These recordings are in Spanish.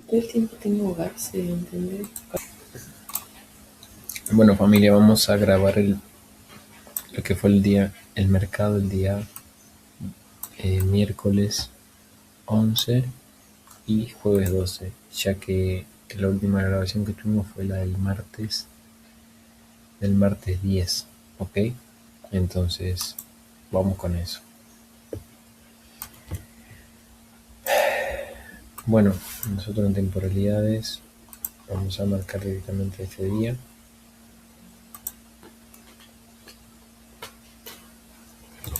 Todo el tiempo tengo Garce, ¿entendés? Bueno, familia, vamos a grabar lo que fue el mercado el día miércoles 11 y jueves 12, ya que la última grabación que tuvimos fue la del martes 10, ¿ok? Entonces, vamos con eso. Bueno, nosotros en temporalidades vamos a marcar directamente este día.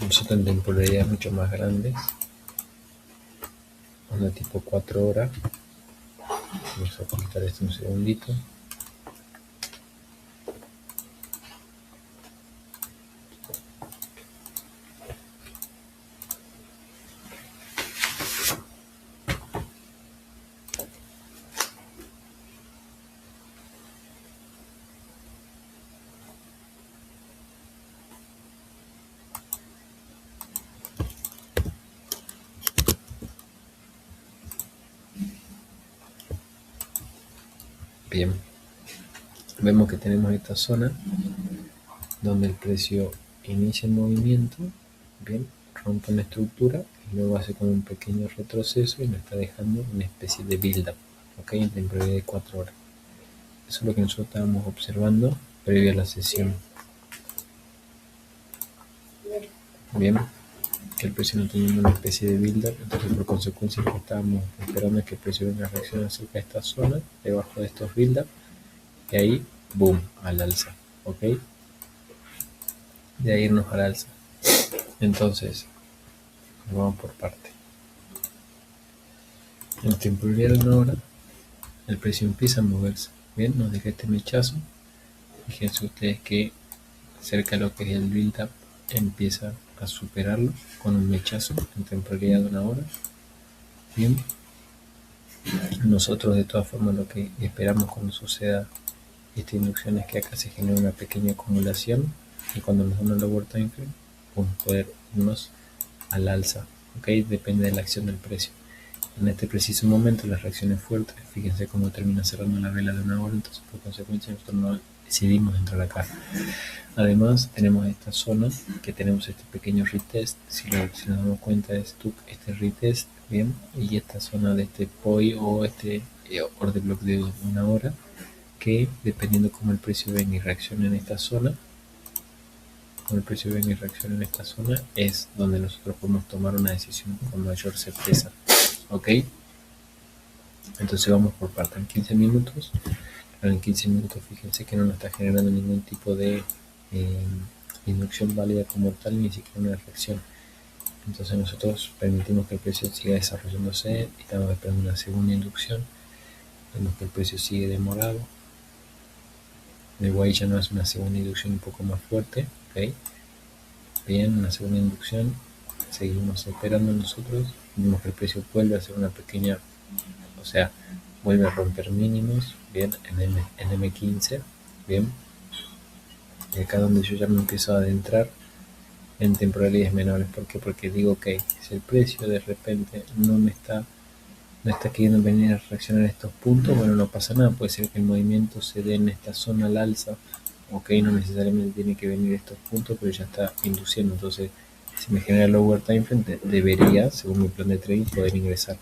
Nosotros en temporalidades mucho más grandes, una tipo 4 horas. Vamos a ocultar esto un segundito. Bien, vemos que tenemos esta zona donde el precio inicia el movimiento, bien, rompe una estructura y luego hace como un pequeño retroceso y nos está dejando una especie de build-up, ¿ok? En temporalidad de 4 horas. Eso es lo que nosotros estábamos observando previo a la sesión. Bien, que el precio no tenía una especie de build-up, entonces por consecuencia lo que estábamos esperando es que el precio venga a reaccionar cerca de esta zona, debajo de estos build-up, y ahí, boom, al alza, ¿ok? De ahí irnos al alza. Entonces, vamos por parte. En temporalidad de una hora, el precio empieza a moverse. Bien, nos deja este mechazo. Fíjense ustedes que cerca de lo que es el build-up empieza a superarlo con un mechazo en temporalidad de una hora. Bien, nosotros de todas formas lo que esperamos cuando suceda esta inducción es que acá se genere una pequeña acumulación y cuando nos dan un lower time frame, poder irnos al alza, ¿ok? Depende de la acción del precio. En este preciso momento la reacción es fuerte, fíjense cómo termina cerrando la vela de una hora, entonces por consecuencia nosotros no decidimos entrar acá. Además tenemos esta zona que tenemos este pequeño retest, si nos damos cuenta es este retest, bien, y esta zona de este POI o este order block de una hora, que dependiendo cómo el precio venga y reaccione en esta zona, es donde nosotros podemos tomar una decisión con mayor certeza, ¿ok? Entonces vamos por parte. En 15 minutos, en 15 minutos fíjense que no nos está generando ningún tipo de inducción válida como tal, ni siquiera una reacción. Entonces nosotros permitimos que el precio siga desarrollándose y estamos esperando una segunda inducción. Vemos que el precio sigue demorado. De guay ya no es una segunda inducción un poco más fuerte, ¿ok? Bien, una segunda inducción. Seguimos esperando nosotros. Vemos que el precio vuelve a hacer una pequeña, o sea, vuelve a romper mínimos, bien, en M15, bien. Y acá donde yo ya me empiezo a adentrar en temporalidades menores. ¿Por qué? Porque digo, ok, si el precio de repente no está queriendo venir a reaccionar a estos puntos, bueno, no pasa nada, puede ser que el movimiento se dé en esta zona al alza, ok, no necesariamente tiene que venir a estos puntos, pero ya está induciendo, entonces si me genera lower time frame, debería, según mi plan de trading, poder ingresar,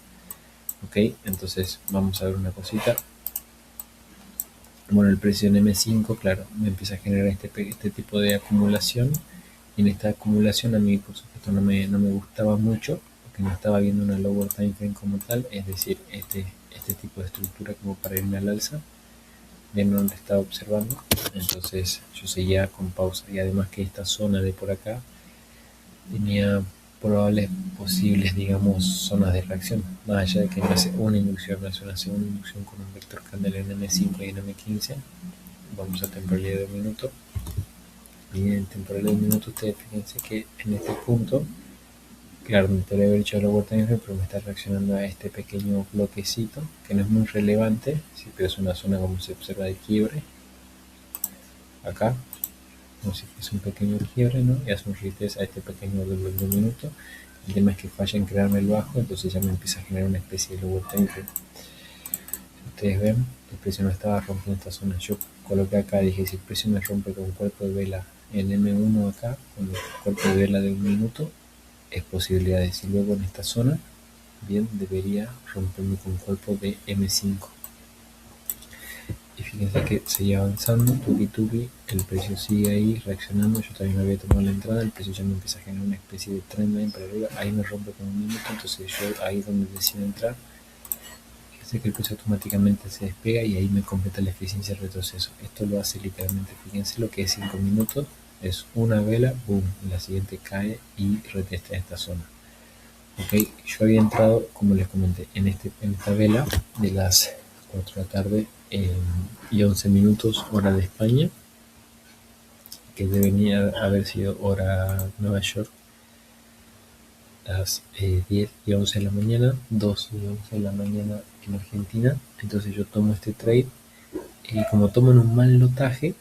ok, entonces vamos a ver una cosita. Bueno, el precio en M5, claro, me empieza a generar este tipo de acumulación. Y en esta acumulación a mí, por supuesto, no me gustaba mucho, porque no estaba viendo una lower time frame como tal, es decir, este tipo de estructura como para irme al alza. Bien, no lo estaba observando, entonces yo seguía con pausa. Y además que esta zona de por acá tenía probables posibles, digamos, zonas de reacción, más allá de que no hace una inducción, no hace una segunda inducción con un vector candle en M5 y en M15. Vamos a temporalidad de un minuto. Y en temporalidad de un minuto ustedes fíjense que en este punto, claro, me podría haber hecho la vuelta en F, pero me está reaccionando a este pequeño bloquecito, que no es muy relevante, sí, pero es una zona como se observa de quiebre, acá, como si fuese un pequeño quiebre, ¿no? Y hace un retest a este pequeño doble de un minuto. El tema es que falla en crearme el bajo, entonces ya me empieza a generar una especie de lower time frame. ustedes ven, el precio no estaba rompiendo esta zona. Yo coloqué acá, dije, si el precio me rompe con cuerpo de vela en M1 acá, con el cuerpo de vela de 1 minuto, es posibilidades. Y luego en esta zona, bien, debería romperme con cuerpo de M5. Y fíjense que seguía avanzando, tuki, el precio sigue ahí reaccionando. Yo también había tomado la entrada, el precio ya me empieza a generar una especie de trend line para arriba. Ahí me rompe con 1 minuto, entonces yo ahí es donde decido entrar. Fíjense que el precio automáticamente se despega y ahí me completa la eficiencia del retroceso. Esto lo hace literalmente, fíjense lo que es 5 minutos, es una vela, boom, la siguiente cae y retesta esta zona. Ok, yo había entrado, como les comenté, en esta vela de las 4 de la tarde y 11 minutos hora de España, que debería haber sido hora Nueva York, las 10 y 11 de la mañana, 2 y 11 de la mañana en Argentina. Entonces yo tomo este trade y como toman un mal lotaje,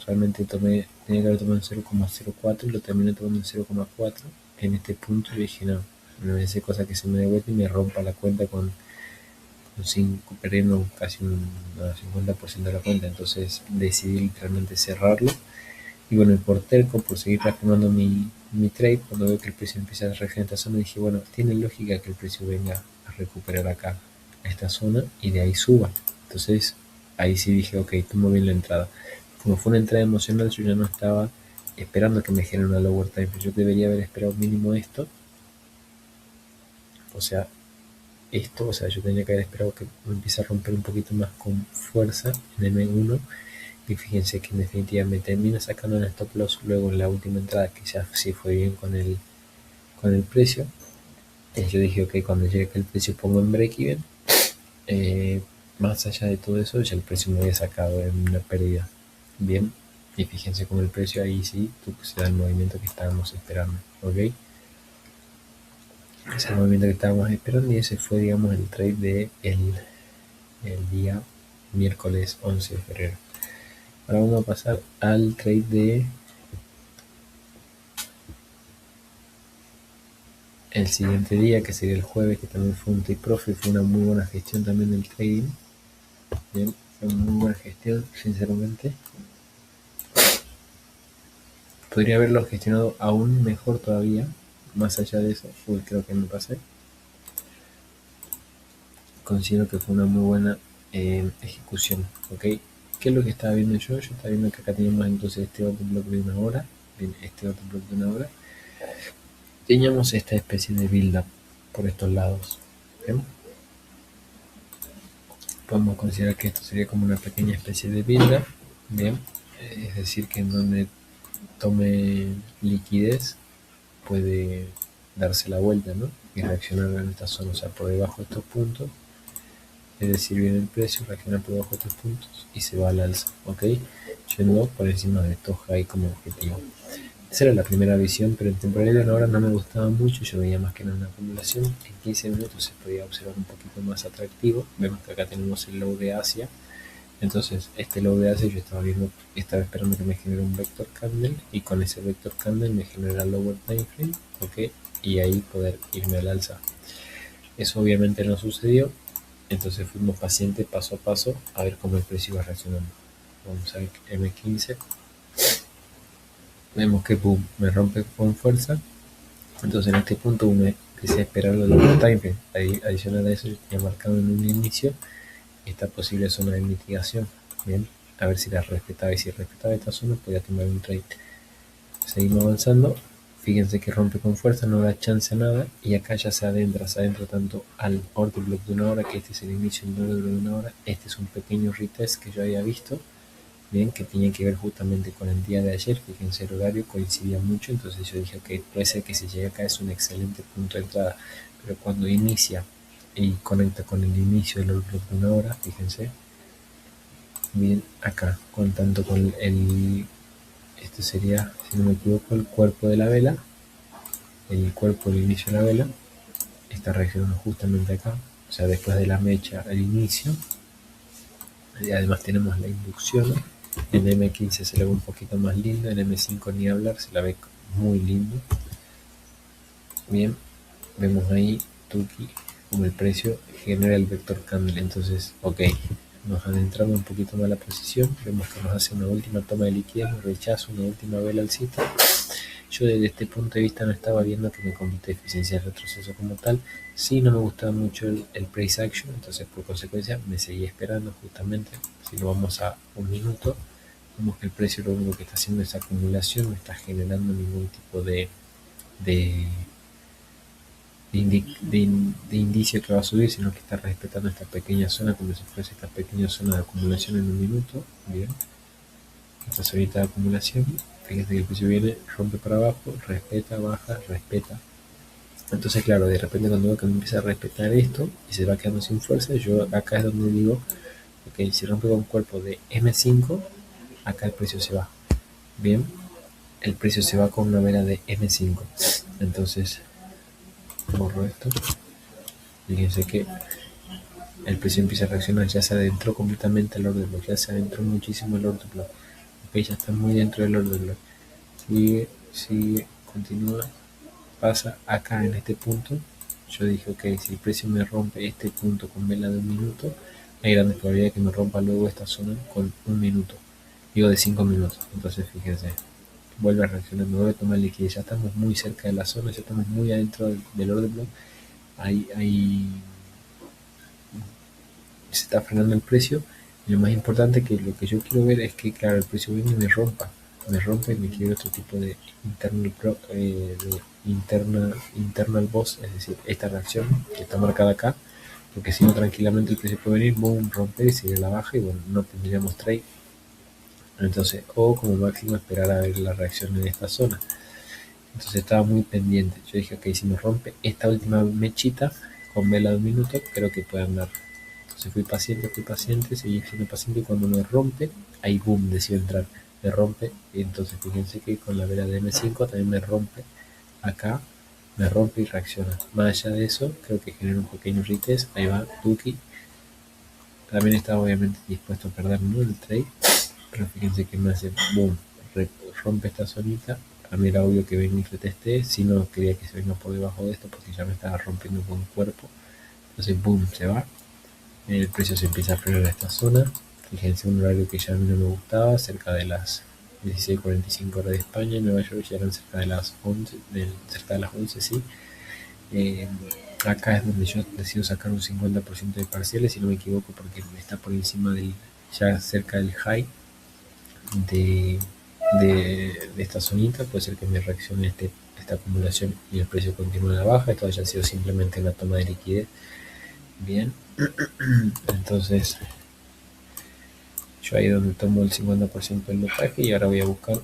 realmente tenía que haber tomado en 0,04 y lo terminé tomando en 0,4 en este punto. Y dije, no me hace cosa que se me dé vuelta y me rompa la cuenta con 5, perdiendo casi un 50% de la cuenta. Entonces decidí literalmente cerrarlo. Y bueno, por terco, por seguir reafirmando mi trade, cuando veo que el precio empieza a reaccionar esta zona, dije, bueno, tiene lógica que el precio venga a recuperar acá esta zona y de ahí suba. Entonces ahí sí dije, ok, tomo bien la entrada. Como fue una entrada emocional, yo ya no estaba esperando que me genere una lower time. Yo debería haber esperado mínimo esto. O sea, yo tenía que haber esperado que me empiece a romper un poquito más con fuerza en M1. Y fíjense que en definitiva me termina sacando un stop loss luego en la última entrada, que ya sí fue bien con el precio. Yo dije, ok, cuando llegue el precio pongo en break even. Más allá de todo eso, ya el precio me había sacado en una pérdida. Bien, y fíjense con el precio ahí sí se da el movimiento que estábamos esperando. Ok, ese es el movimiento que estábamos esperando y ese fue, digamos, el trade de el día miércoles 11 de febrero. Ahora vamos a pasar al trade de el siguiente día, que sería el jueves, que también fue un take profit. Fue una muy buena gestión también del trading. Bien, fue una muy buena gestión, sinceramente. Podría haberlo gestionado aún mejor todavía. Más allá de eso, creo que me pasé. Considero que fue una muy buena ejecución. ¿Ok? ¿Qué es lo que estaba viendo yo? Yo estaba viendo que acá teníamos entonces este otro bloque de una hora. Bien, este otro bloque de una hora. Teníamos esta especie de build-up por estos lados. ¿Bien? Podemos considerar que esto sería como una pequeña especie de build-up. Bien, es decir, que en donde tome liquidez puede darse la vuelta, ¿no? Y reaccionar en esta zona, o sea, por debajo de estos puntos. Es decir, viene el precio, reacciona por debajo de estos puntos y se va al alza, ¿ok? Yendo por encima de estos high como objetivo. Esa era la primera visión, pero en temporalidad ahora no me gustaba mucho. Yo veía más que nada una acumulación. En 15 minutos se podía observar un poquito más atractivo. Vemos que acá tenemos el low de Asia. Entonces este low de Asia yo estaba esperando que me genere un vector candle, y con ese vector candle me genera lower time frame, ¿ok? Y ahí poder irme al alza. Eso obviamente no sucedió. Entonces fuimos pacientes paso a paso a ver cómo el precio iba reaccionando. Vamos a ver M15. Vemos que boom, me rompe con fuerza. Entonces en este punto uno empecé a esperar lo del time. Adicional a eso, yo tenía marcado en un inicio esta posible zona de mitigación. Bien, a ver si la respetaba, y si respetaba esta zona podía tomar un trade. Seguimos avanzando. Fíjense que rompe con fuerza, no da chance a nada, y acá ya se adentra tanto al order block de una hora, que este es el inicio del order block de una hora. Este es un pequeño retest que yo había visto, bien, que tenía que ver justamente con el día de ayer. Fíjense, el horario coincidía mucho, entonces yo dije, ok, puede ser que si llega acá es un excelente punto de entrada. Pero cuando inicia y conecta con el inicio del order block de una hora, fíjense bien acá, tanto con este sería, si no me equivoco, el cuerpo de la vela, el cuerpo del inicio de la vela está reaccionando justamente acá, o sea, después de la mecha al inicio. Y además tenemos la inducción. En M15 se le ve un poquito más lindo, en M5 ni hablar, se la ve muy lindo. Bien, vemos ahí Tuki como el precio genera el vector candle. Entonces, ok, nos adentramos un poquito más a la posición, vemos que nos hace una última toma de liquidez, nos rechaza una última vela alcista. Yo desde este punto de vista no estaba viendo que me complete eficiencia de retroceso como tal. Sí, no me gustaba mucho el price action, entonces por consecuencia me seguí esperando justamente. Si lo vamos a un minuto, vemos que el precio lo único que está haciendo es acumulación, no está generando ningún tipo de indicio que va a subir, sino que está respetando esta pequeña zona como si fuese esta pequeña zona de acumulación en un minuto. Bien, esta zonita de acumulación, fíjense que el precio viene, rompe para abajo, respeta, baja, respeta. Entonces claro, de repente cuando veo que me empieza a respetar esto y se va quedando sin fuerza, yo acá es donde digo, ok, si rompe con cuerpo de M5, acá el precio se va. Bien, el precio se va con una vela de M5. Entonces borro esto. Fíjense que el precio empieza a reaccionar, ya se adentró completamente al order block, ya se adentró muchísimo el order block. Ok, ya está muy dentro del order block. Sigue, continúa, pasa acá en este punto. Yo dije, ok, si el precio me rompe este punto con vela de un minuto, hay grandes probabilidades de que me rompa luego esta zona con un minuto. Digo de 5 minutos. Entonces fíjense, vuelve a reaccionar, me vuelve a tomar liquidez. Ya estamos muy cerca de la zona, ya estamos muy adentro del order block. Ahí se está frenando el precio. Y lo más importante que lo que yo quiero ver es que, claro, el precio viene y me rompe y me quiere otro tipo de internal boss, es decir, esta reacción que está marcada acá, porque si no tranquilamente el precio puede venir, boom, romper y seguir a la baja y bueno, no tendríamos trade. Entonces, o como máximo esperar a ver la reacción en esta zona. Entonces estaba muy pendiente. Yo dije, ok, si me rompe esta última mechita con vela de un minuto, creo que puede andar. Entonces fui paciente, seguí siendo paciente y cuando me rompe, ahí boom, decido entrar. Me rompe, y entonces fíjense que con la vela de M5 también me rompe. Acá me rompe y reacciona. Más allá de eso, creo que genera un pequeño retest. Ahí va, Tuki. También estaba obviamente dispuesto a perder, ¿no?, el trade. Pero fíjense que me hace boom, rompe esta zonita. A mí era obvio que venga y retesté, si no quería que se venga por debajo de esto porque ya me estaba rompiendo con el cuerpo. Entonces boom, se va. El precio se empieza a frenar en esta zona. Fíjense, un horario que ya a mí no me gustaba, cerca de las 16:45 horas de España. En Nueva York ya eran cerca de las 11, cerca de las 11, sí. Acá es donde yo decido sacar un 50% de parciales, si no me equivoco, porque está por encima del, ya cerca del high de esta zonita. Puede ser que me reaccione esta acumulación y el precio continúe a la baja. Esto haya sido simplemente una toma de liquidez. Bien, entonces yo ahí donde tomo el 50% del lotaje y ahora voy a buscar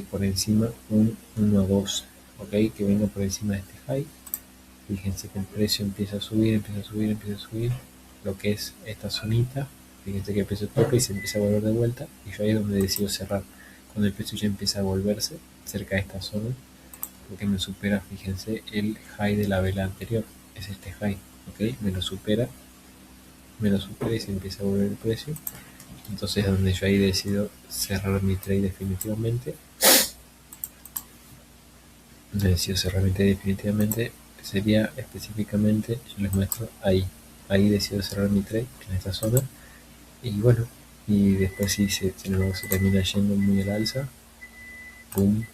por encima un 1 a 2, ok, que venga por encima de este high. Fíjense que el precio empieza a subir, lo que es esta zonita. Fíjense que el precio toca y se empieza a volver de vuelta y yo ahí es donde decido cerrar. Cuando el precio ya empieza a volverse cerca de esta zona, porque me supera, fíjense, el high de la vela anterior, es este high, ok, me lo supera y se empieza a volver el precio. Entonces es donde yo ahí decido cerrar mi trade definitivamente. Sería específicamente, yo les muestro ahí decido cerrar mi trade en esta zona. Y bueno, y después si se termina yendo muy al alza, boom.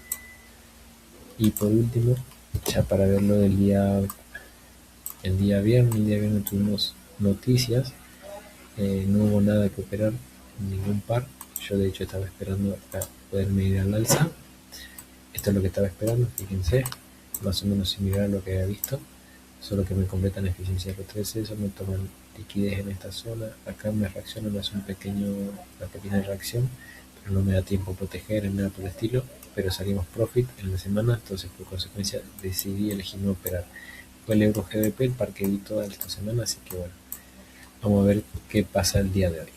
Y por último, ya para verlo el día viernes tuvimos noticias. No hubo nada que operar, ningún par. Yo de hecho estaba esperando para poderme ir al alza. Esto es lo que estaba esperando, fíjense, más o menos similar a lo que había visto, solo que me completan eficiencia de retroceso, me toman liquidez en esta zona. Acá me reacciona, me hace una pequeña reacción, pero no me da tiempo a proteger ni nada por el estilo. Pero salimos profit en la semana, entonces por consecuencia decidí elegir no operar. Fue el Euro GBP el par que vi toda esta semana, así que bueno, vamos a ver qué pasa el día de hoy.